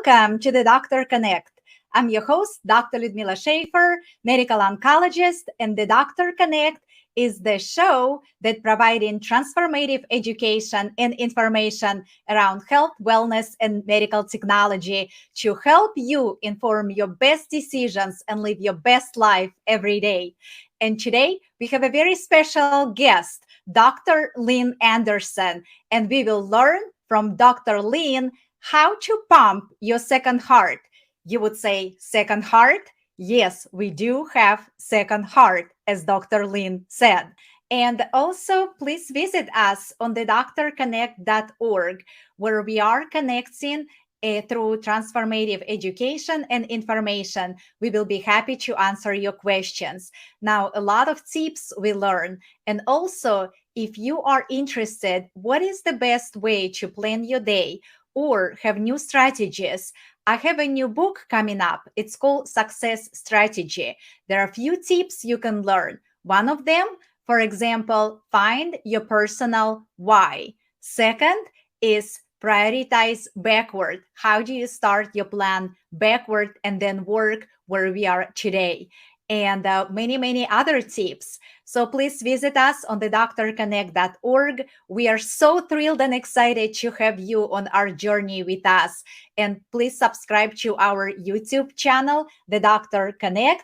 Welcome to the Doctor Connect. I'm your host, Dr. Ludmila Schaefer, medical oncologist, and the Doctor Connect is the show that providing transformative education and information around health, wellness, and medical technology to help you inform your best decisions and live your best life every day. And today we have a very special guest, Dr. Lynn Anderson, and we will learn from Dr. Lynn how to pump your second heart. You would say second heart? Yes, we do have second heart, as Dr. Lynn said. And also, please visit us on the drconnect.org, where we are connecting through transformative education and information. We will be happy to answer your questions. Now, a lot of tips we learn. And also, if you are interested, what is the best way to plan your day or have new strategies? I have a new book coming up. It's called Success Strategy. There are a few tips you can learn. One of them, for example, find your personal why. Second is prioritize backward. How do you start your plan backward and then work where we are today? And many other tips. So please visit us on the drconnect.org. We are so thrilled and excited to have you on our journey with us. And please subscribe to our YouTube channel, The Doctor Connect.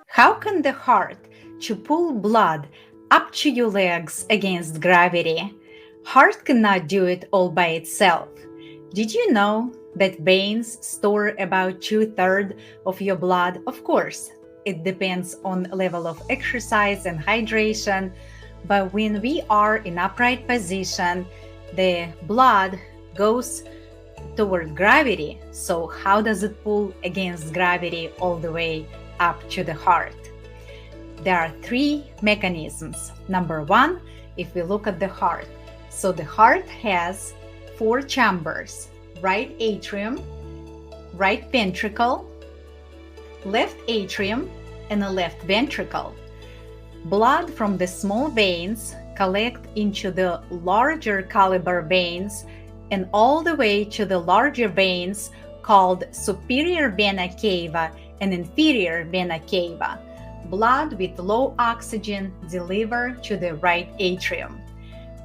How can the heart to pull blood up to your legs against gravity? Heart cannot do it all by itself. Did you know that veins store about 2/3 of your blood? Of course, it depends on level of exercise and hydration, but when we are in upright position, the blood goes toward gravity. So how does it pull against gravity all the way up to the heart? There are 3 mechanisms. Number 1, if we look at the heart. So the heart has 4 chambers: right atrium, right ventricle, left atrium, and a left ventricle. Blood from the small veins collect into the larger caliber veins and all the way to the larger veins called superior vena cava and inferior vena cava. Blood with low oxygen delivered to the right atrium.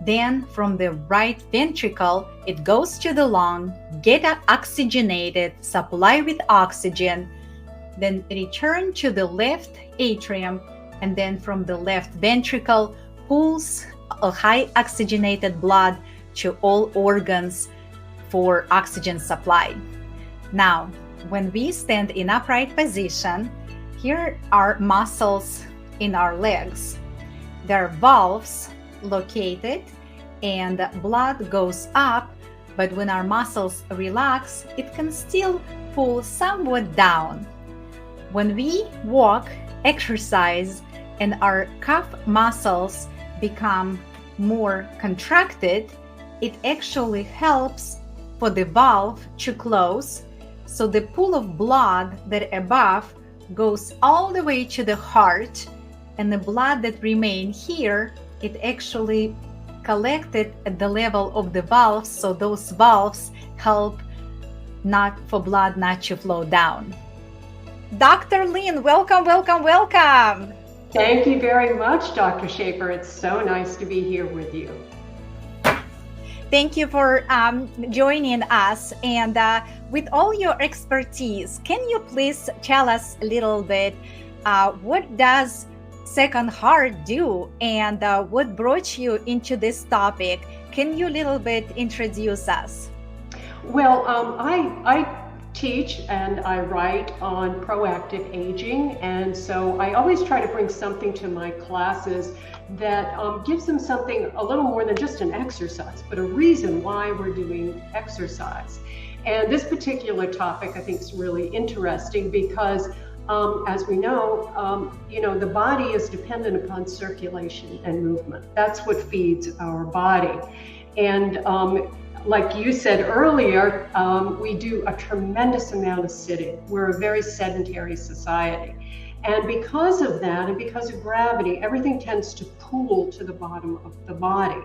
Then from the right ventricle, it goes to the lung, get oxygenated, supply with oxygen, then return to the left atrium, and then from the left ventricle pulls a high oxygenated blood to all organs for oxygen supply. Now, when we stand in upright position, here are muscles in our legs. There are valves located and blood goes up, but when our muscles relax, it can still pull somewhat down. When we walk, exercise, and our calf muscles become more contracted, it actually helps for the valve to close, so the pool of blood that above goes all the way to the heart, and the blood that remains here, it actually collected at the level of the valves, so those valves help not for blood not to flow down. Dr. Lynn, welcome. Thank you very much, Dr. Schaefer. It's so nice to be here with you. Thank you for joining us. And with all your expertise, can you please tell us a little bit what does second heart do and what brought you into this topic? Can you a little bit introduce us? Well, I teach and I write on proactive aging, and so I always try to bring something to my classes that gives them something a little more than just an exercise, but a reason why we're doing exercise. And this particular topic I think is really interesting because as we know, the body is dependent upon circulation and movement. That's what feeds our body. And like you said earlier, we do a tremendous amount of sitting. We're a very sedentary society. And because of that, and because of gravity, everything tends to pool to the bottom of the body.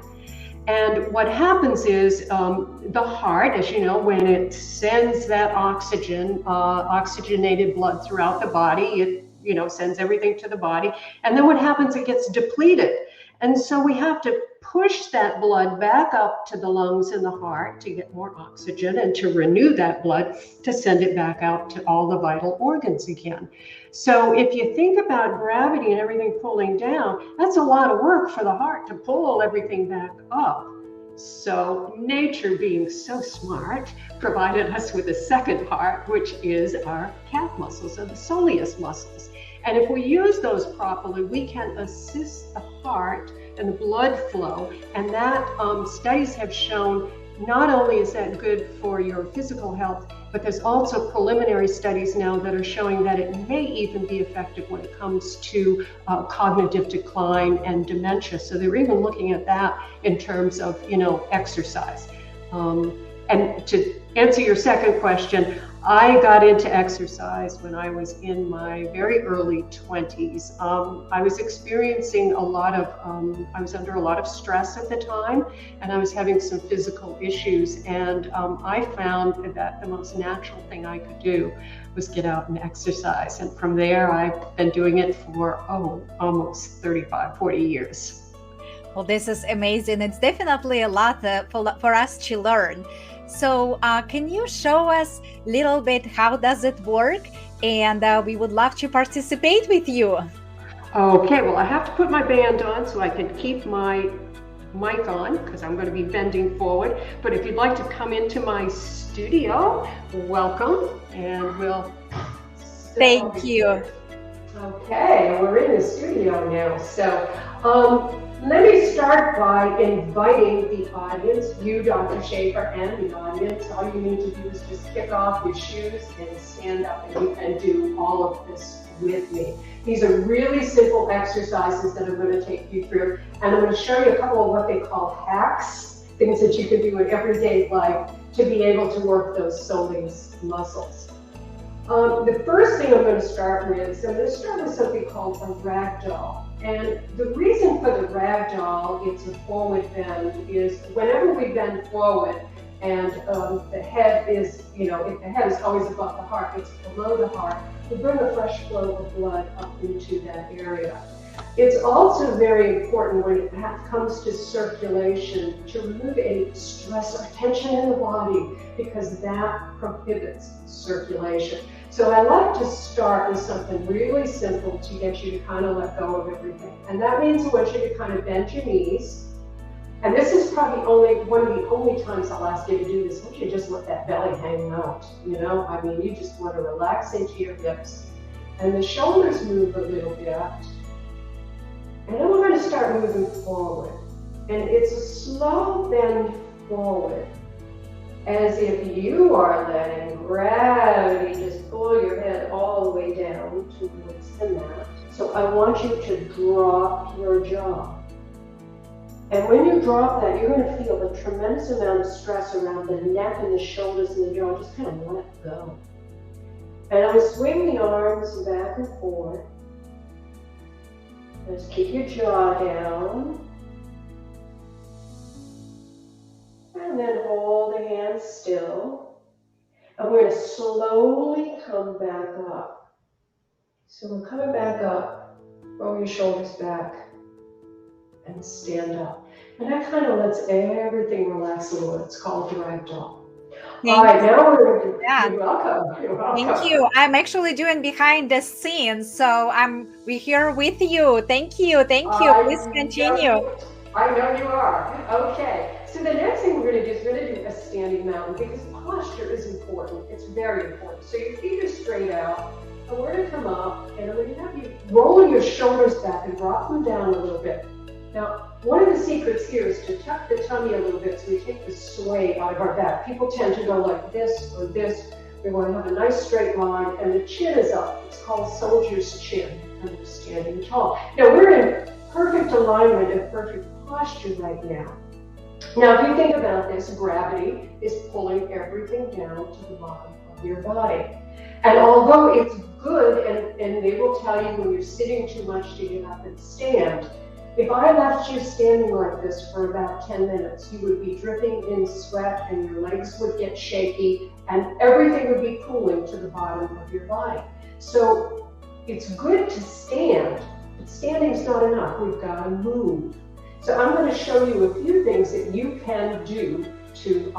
And what happens is the heart, as you know, when it sends that oxygenated blood throughout the body, it sends everything to the body. And then what happens? It gets depleted. And so we have to push that blood back up to the lungs and the heart to get more oxygen and to renew that blood to send it back out to all the vital organs again. So if you think about gravity and everything pulling down, that's a lot of work for the heart to pull everything back up. So nature, being so smart, provided us with a second heart, which is our calf muscles or the soleus muscles. And if we use those properly, we can assist the heart and the blood flow. And that studies have shown not only is that good for your physical health, but there's also preliminary studies now that are showing that it may even be effective when it comes to cognitive decline and dementia. So they're even looking at that in terms of, exercise. And to answer your second question, I got into exercise when I was in my very early 20s. I was experiencing I was under a lot of stress at the time, and I was having some physical issues. And I found that the most natural thing I could do was get out and exercise. And from there, I've been doing it for, almost 35, 40 years. Well, this is amazing. It's definitely a lot for us to learn. So can you show us a little bit how does it work? And we would love to participate with you. Okay, well, I have to put my band on so I can keep my mic on because I'm going to be bending forward. But if you'd like to come into my studio, welcome, and we'll... Thank you. Okay, we're in the studio now. So let me start by inviting the audience, you, Dr. Schaefer, and the audience. All you need to do is just kick off your shoes and stand up, and you can do all of this with me. These are really simple exercises that I'm going to take you through, and I'm going to show you a couple of what they call hacks, things that you can do in everyday life to be able to work those soleus muscles. The first thing I'm going to start with is I'm going to start with something called a ragdoll. And the reason for the ragdoll, it's a forward bend, is whenever we bend forward and the head is, if the head is always above the heart, it's below the heart, we bring a fresh flow of blood up into that area. It's also very important when it comes to circulation to remove any stress or tension in the body because that prohibits circulation. So I like to start with something really simple to get you to kind of let go of everything. And that means I want you to kind of bend your knees. And this is probably one of the only times I'll ask you to do this. I want you to just let that belly hang out, you just want to relax into your hips. And the shoulders move a little bit. And then we're going to start moving forward. And it's a slow bend forward, as if you are letting gravity just pull your head all the way down towards the mat. So I want you to drop your jaw. And when you drop that, you're going to feel a tremendous amount of stress around the neck and the shoulders and the jaw. Just kind of let go. And I swing the arms back and forth. Just keep your jaw down. And then hold the hands still. And we're going to slowly come back up. So we're coming back up. Roll your shoulders back. And stand up. And that kind of lets everything relax a little. It's called Ragdoll. All right, now we're going to do. Yeah. You're welcome. You're welcome. Thank you. I'm actually doing behind the scenes, so we're here with you. Thank you. Please continue. I know you are. Okay. So the next thing we're going to do is we're going to do a standing mountain because posture is important. It's very important. So your feet are straight out, and we're going to come up, and I'm going to have you roll your shoulders back and drop them down a little bit. Now, one of the secrets here is to tuck the tummy a little bit so we take the sway out of our back. People tend to go like this or this. We want to have a nice straight line, and the chin is up. It's called soldier's chin, and we're standing tall. Now, we're in perfect alignment and perfect posture right now. Now, if you think about this, gravity is pulling everything down to the bottom of your body. And although it's good, and they will tell you when you're sitting too much to get up and stand, If I left you standing like this for about 10 minutes, you would be dripping in sweat and your legs would get shaky and everything would be pooling to the bottom of your body. So it's good to stand, but standing's not enough. We've got to move. So I'm going to show you a few things that you can do to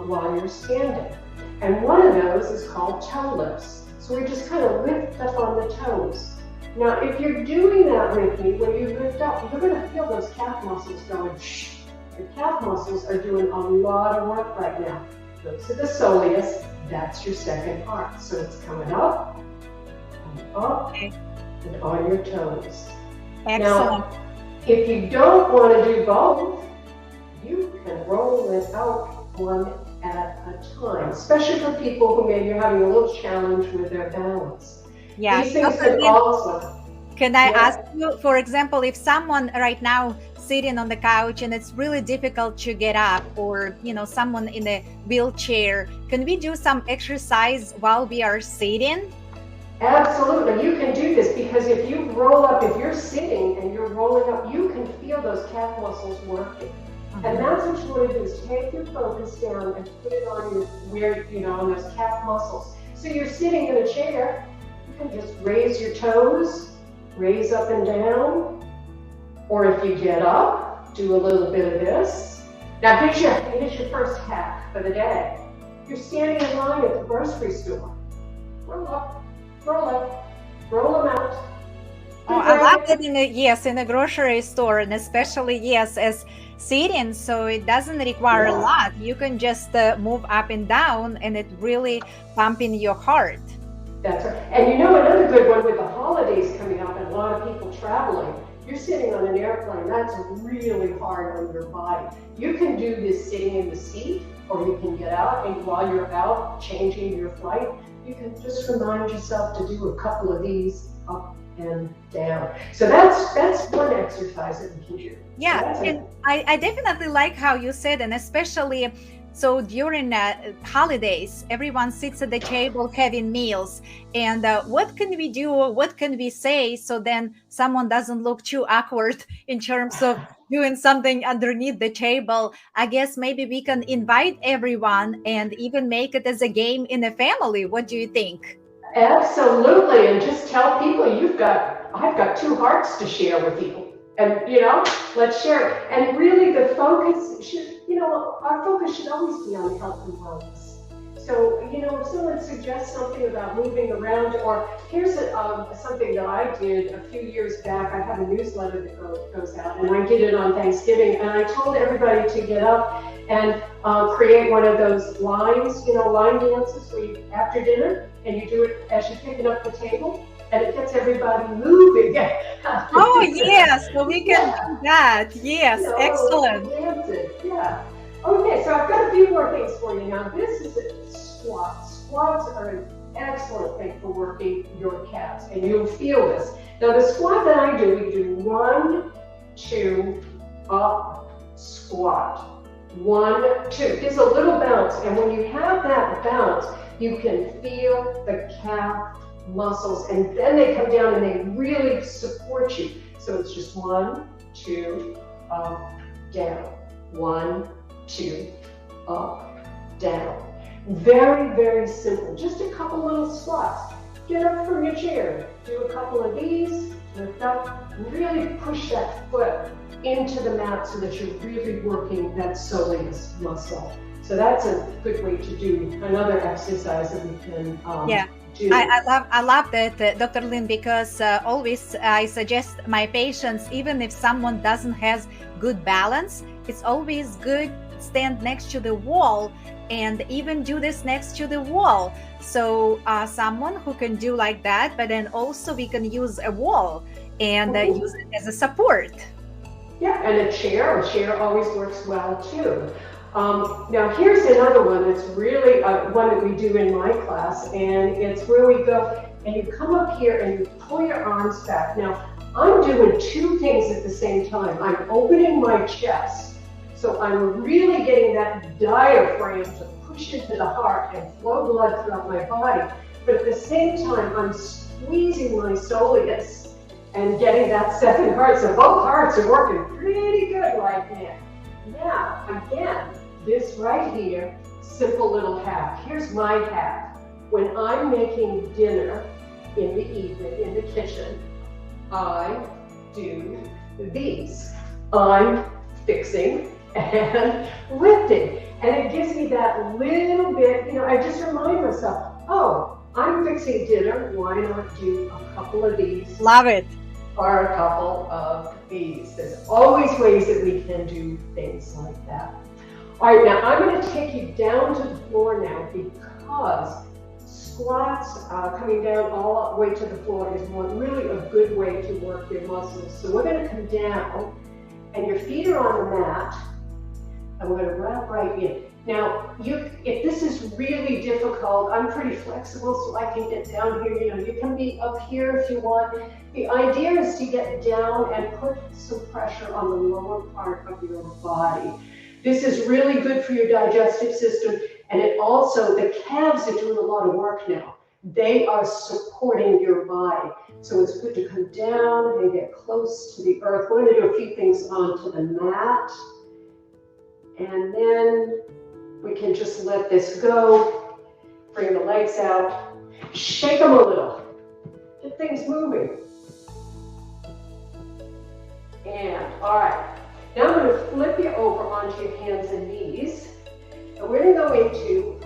while you're standing. And one of those is called toe lifts. So we just kind of lift up on the toes. Now, if you're doing that with me, when you lift up, you're going to feel those calf muscles going shh. Your calf muscles are doing a lot of work right now. Those are the soleus. That's your second heart. So it's coming up, and up, Okay. and on your toes. Excellent. Now, if you don't want to do both, you can roll it out one at a time, especially for people who maybe are having a little challenge with their balance. Yeah. These things Dr. can Lynn, also, can I yeah. ask you, for example, if someone right now sitting on the couch and it's really difficult to get up, or someone in a wheelchair, can we do some exercise while we are sitting? Absolutely, you can do this because if you roll up, if you're sitting and you're rolling up, you can feel those calf muscles working. And that's what you want to do, is take your focus down and put it on on those calf muscles. So you're sitting in a chair, you can just raise your toes, raise up and down. Or if you get up, do a little bit of this. Now here's your first hack for the day. You're standing in line at the grocery store. Roll up, roll up, roll them out. Oh, I love that in a grocery store, and especially, as sitting, so it doesn't require a lot. You can just move up and down, and it really pumping your heart. That's right. And another good one with the holidays coming up and a lot of people traveling, you're sitting on an airplane, that's really hard on your body. You can do this sitting in the seat, or you can get out, and while you're out changing your flight, you can just remind yourself to do a couple of these up and down. So that's one exercise that we can do. Yeah, so and I definitely like how you said, and especially so during holidays, everyone sits at the table having meals. And what can we do? What can we say so then someone doesn't look too awkward in terms of doing something underneath the table? I guess maybe we can invite everyone and even make it as a game in a family. What do you think? Absolutely, and just tell people I've got two hearts to share with you. And let's share it. And really the focus should, our focus should always be on health and wellness. So, if someone suggests something about moving around, or here's something that I did a few years back. I have a newsletter that goes out, and I did it on Thanksgiving, and I told everybody to get up and create one of those lines, line dances where you, after dinner, and you do it as you're picking up the table, and it gets everybody moving. Oh, yes, so we can do that. Yes, excellent. Dancing. Yeah. Okay, so I've got a few more things for you now. This is squats. Squats are an excellent thing for working your calves, and you'll feel this. Now, the squat that I do, we do 1, 2, up, squat. 1, 2. There's a little bounce, and when you have that bounce, you can feel the calf muscles, and then they come down and they really support you. So it's just 1, 2, up, down. 1, 2, up, down. Very, very simple. Just a couple little squats. Get up from your chair. Do a couple of these. Lift up. Really push that foot into the mat so that you're really working that soleus muscle. So that's a good way to do another exercise that we can do. I love that, Dr. Lynn, because always I suggest my patients, even if someone doesn't have good balance, it's always good stand next to the wall and even do this next to the wall. So someone who can do like that, but then also we can use a wall and use it as a support. Yeah, and a chair always works well too. Now here's another one that's really one that we do in my class, and it's where we go and you come up here and you pull your arms back. Now I'm doing two things at the same time. I'm opening my chest, so I'm really getting that diaphragm to push into the heart and flow blood throughout my body. But at the same time, I'm squeezing my soleus and getting that second heart. So both hearts are working pretty good right now. Now, again, this right here, simple little hack. Here's my hack. When I'm making dinner in the evening in the kitchen, I do these. I'm fixing and lifting. And it gives me that little bit, I just remind myself, oh, I'm fixing dinner. Why not do a couple of these? Love it. Or a couple of these. There's always ways that we can do things like that. All right, now I'm going to take you down to the floor now, because squats coming down all the way to the floor is really a good way to work your muscles. So we're going to come down, and your feet are on the mat, and we're going to wrap right in. Now, if this is really difficult, I'm pretty flexible, so I can get down here. You can be up here if you want. The idea is to get down and put some pressure on the lower part of your body. This is really good for your digestive system, and it also, the calves are doing a lot of work now. They are supporting your body. So it's good to come down and get close to the earth. We're going to do a few things onto the mat, and then we can just let this go. Bring the legs out, shake them a little, get things moving. And all right, now I'm going to flip you over onto your hands and knees. And we're going to go into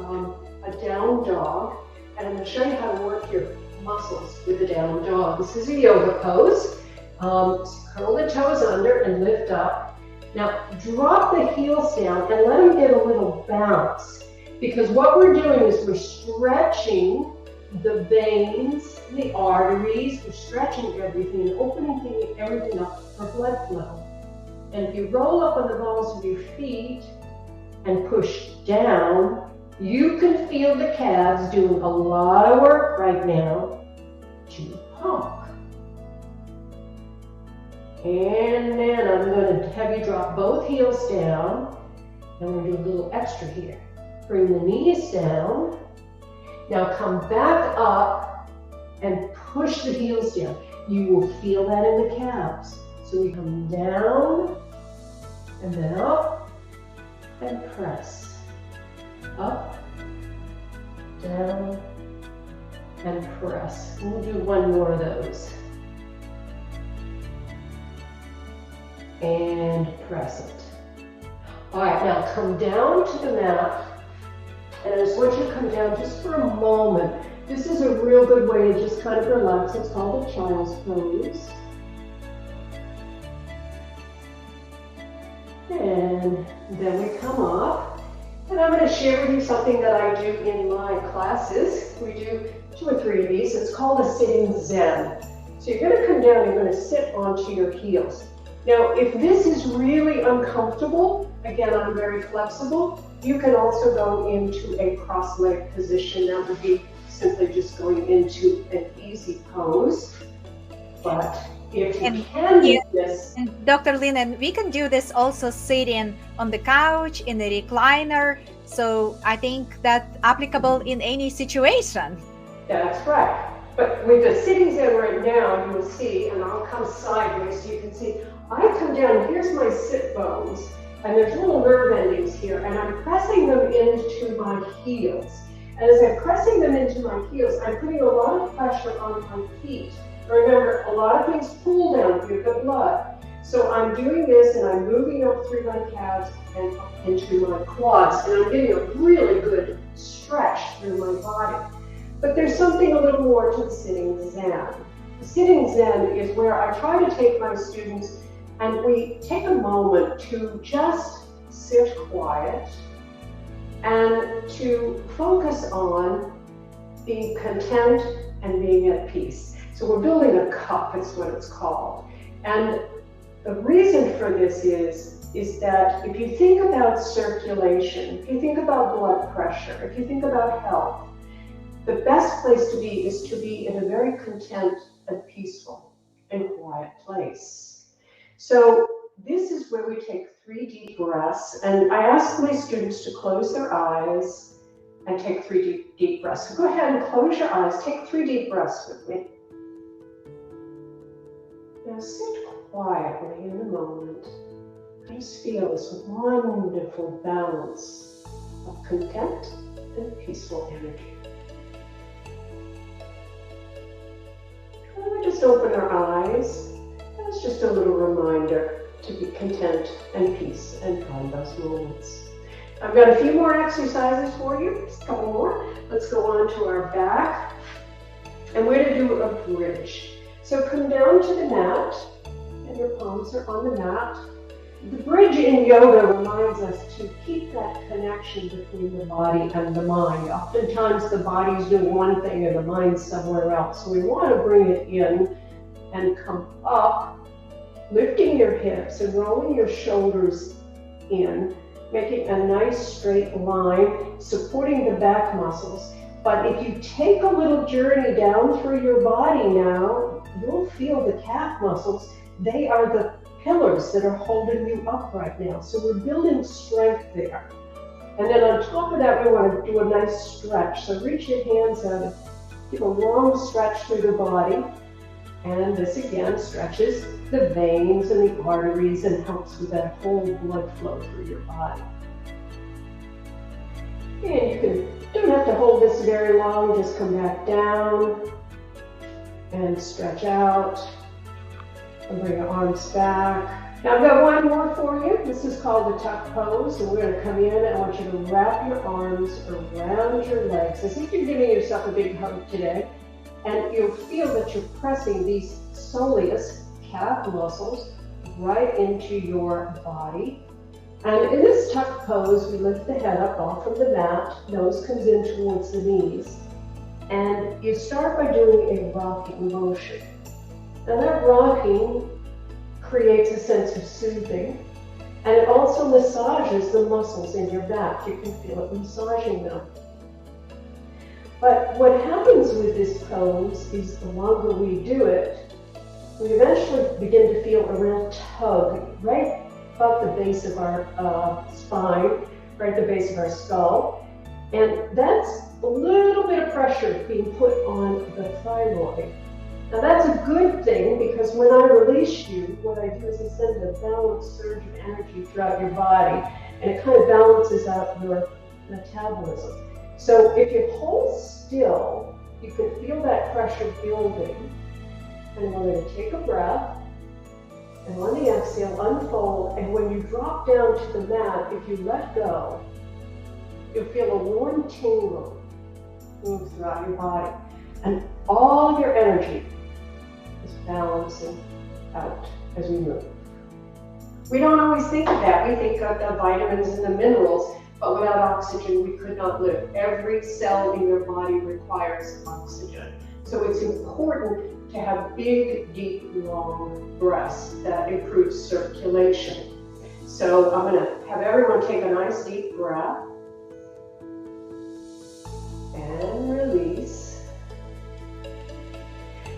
a down dog, and I'm going to show you how to work your muscles with a down dog. This is a yoga pose. Curl the toes under and lift up. Now drop the heels down and let them get a little bounce, because what we're doing is we're stretching the veins, the arteries, we're stretching everything and opening everything up for blood flow. And if you roll up on the balls of your feet and push down, you can feel the calves doing a lot of work right now to pump. And then I'm going to have you drop both heels down, and we're going to do a little extra here. Bring the knees down. Now come back up and push the heels down. You will feel that in the calves. So we come down and then up and press. Up, down, and press. We'll do one more of those. And press it. All right, now come down to the mat, and I just want you to come down just for a moment. This is a real good way to just kind of relax. It's called a child's pose. And then we come up, and I'm going to share with you something that I do in my classes. We do 2 or 3 of these. It's called a sitting Zen. So you're going to come down, you're going to sit onto your heels. Now, if this is really uncomfortable, again, I'm very flexible. You can also go into a cross-leg position. That would be simply just going into an easy pose. But if you can do this. And Dr. Lynn, and we can do this also sitting on the couch, in the recliner. So I think that's applicable in any situation. That's right. But with the sitting Zen right now, you will see, and I'll come sideways so you can see, I come down, here's my sit bones, and there's little nerve endings here, and I'm pressing them into my heels. And as I'm pressing them into my heels, I'm putting a lot of pressure on my feet. Remember, a lot of things pull down through the blood. So I'm doing this, and I'm moving up through my calves and up into my quads, and I'm getting a really good stretch through my body. But there's something a little more to the sitting Zen. The sitting Zen is where I try to take my students, and we take a moment to just sit quiet and to focus on being content and being at peace. So we're building a cup, is what it's called. And the reason for this is that if you think about circulation, if you think about blood pressure, if you think about health, the best place to be is to be in a very content and peaceful and quiet place. So this is where we take 3 deep breaths, and I ask my students to close their eyes and take 3 deep breaths. So go ahead and close your eyes, take 3 deep breaths with me. Now sit quietly in the moment. Just feel this wonderful balance of content and peaceful energy. And we just open our eyes. It's just a little reminder to be content and peace and find those moments. I've got a few more exercises for you, just a couple more. Let's go on to our back. And we're going to do a bridge. So come down to the mat, and your palms are on the mat. The bridge in yoga reminds us to keep that connection between the body and the mind. Oftentimes the body's doing one thing and the mind's somewhere else. So we want to bring it in and come up, lifting your hips and rolling your shoulders in, making a nice straight line, supporting the back muscles. But if you take a little journey down through your body now, you'll feel the calf muscles. They are the pillars that are holding you up right now. So we're building strength there. And then on top of that, we want to do a nice stretch. So reach your hands out and give a long stretch through the body. And this again stretches the veins and the arteries and helps with that whole blood flow through your body. And you don't have to hold this very long, just come back down and stretch out and bring your arms back. Now I've got one more for you. This is called the tuck pose, and we're going to come in and I want you to wrap your arms around your legs as if you're giving yourself a big hug today. And you'll feel that you're pressing these soleus calf muscles right into your body. And in this tuck pose, we lift the head up off of the mat, nose comes in towards the knees. And you start by doing a rocking motion. Now that rocking creates a sense of soothing, and it also massages the muscles in your back. You can feel it massaging them. But what happens with this pose is the longer we do it, we eventually begin to feel a real tug right about the base of our spine, right at the base of our skull. And that's a little bit of pressure being put on the thyroid. Now that's a good thing because when I release you, what I do is I send a balanced surge of energy throughout your body, and it kind of balances out your metabolism. So if you hold still, you can feel that pressure building. And we're going to take a breath. And on the exhale, unfold. And when you drop down to the mat, if you let go, you'll feel a warm tingle move throughout your body. And all your energy is balancing out as we move. We don't always think of that. We think of the vitamins and the minerals. But without oxygen, we could not live. Every cell in your body requires oxygen. So it's important to have big, deep, long breaths that improves circulation. So I'm going to have everyone take a nice deep breath and release.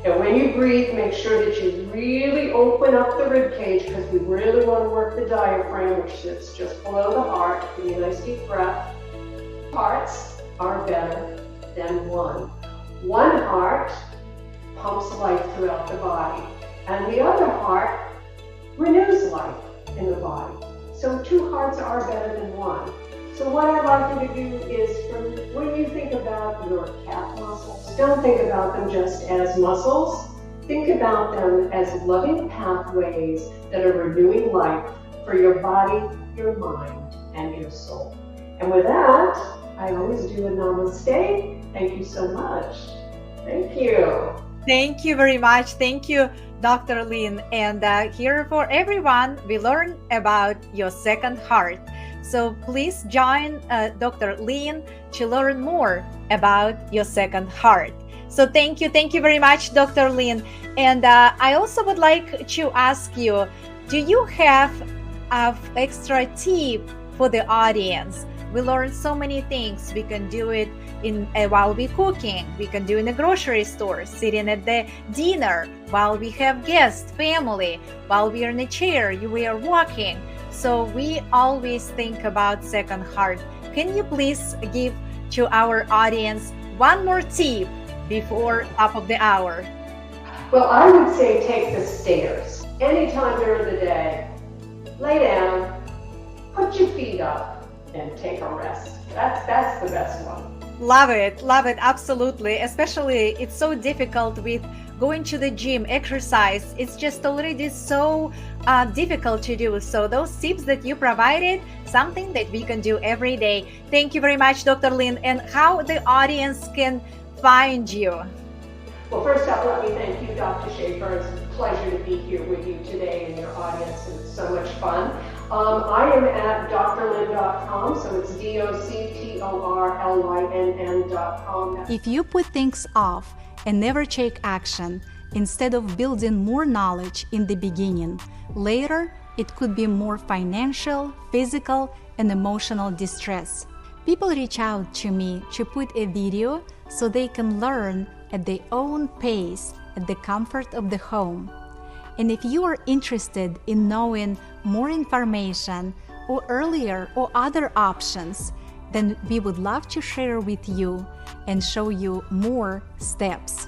And when you breathe, make sure that you really open up the rib cage because we really want to work the diaphragm, which sits just below the heart. Give me a nice deep breath. Hearts are better than one. One heart pumps life throughout the body, and the other heart renews life in the body. So two hearts are better than one. So what I'd like you to do is, when you think about your calf muscles, don't think about them just as muscles. Think about them as loving pathways that are renewing life for your body, your mind, and your soul. And with that, I always do a namaste. Thank you so much. Thank you. Thank you very much. Thank you, Dr. Lynn. And here for everyone, we learn about your second heart. So please join Dr. Lynn to learn more about your second heart. So thank you very much, Dr. Lynn. And I also would like to ask you, do you have an extra tip for the audience? We learn so many things. We can do it while we're cooking. We can do in the grocery store, sitting at the dinner, while we have guests, family, while we are in a chair, we are walking. So we always think about second heart. Can you please give to our audience one more tip before top of the hour? Well, I would say take the stairs. Anytime during the day, lay down, put your feet up, and take a rest. That's the best one. Love it, absolutely. Especially, it's so difficult with going to the gym, exercise. It's just already so difficult to do. So those tips that you provided, something that we can do every day. Thank you very much, Dr. Lynn. And how the audience can find you? Well, first off, let me thank you, Dr. Schaefer. It's a pleasure to be here with you today and your audience. It's so much fun. I am at drlynn.com, so it's doctorlynn.com. If you put things off and never take action, instead of building more knowledge in the beginning, later it could be more financial, physical, and emotional distress. People reach out to me to put a video so they can learn at their own pace at the comfort of the home. And if you are interested in knowing more information or earlier or other options, then we would love to share with you and show you more steps.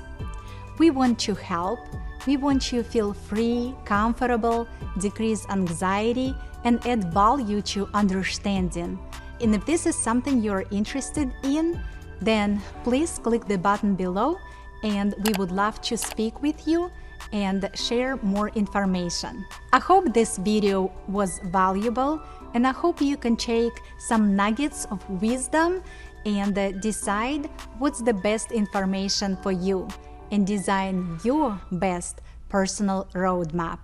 We want to help. We want you to feel free, comfortable, decrease anxiety, and add value to understanding. And if this is something you're interested in, then please click the button below and we would love to speak with you and share more information. I hope this video was valuable, and I hope you can take some nuggets of wisdom and decide what's the best information for you and design your best personal roadmap.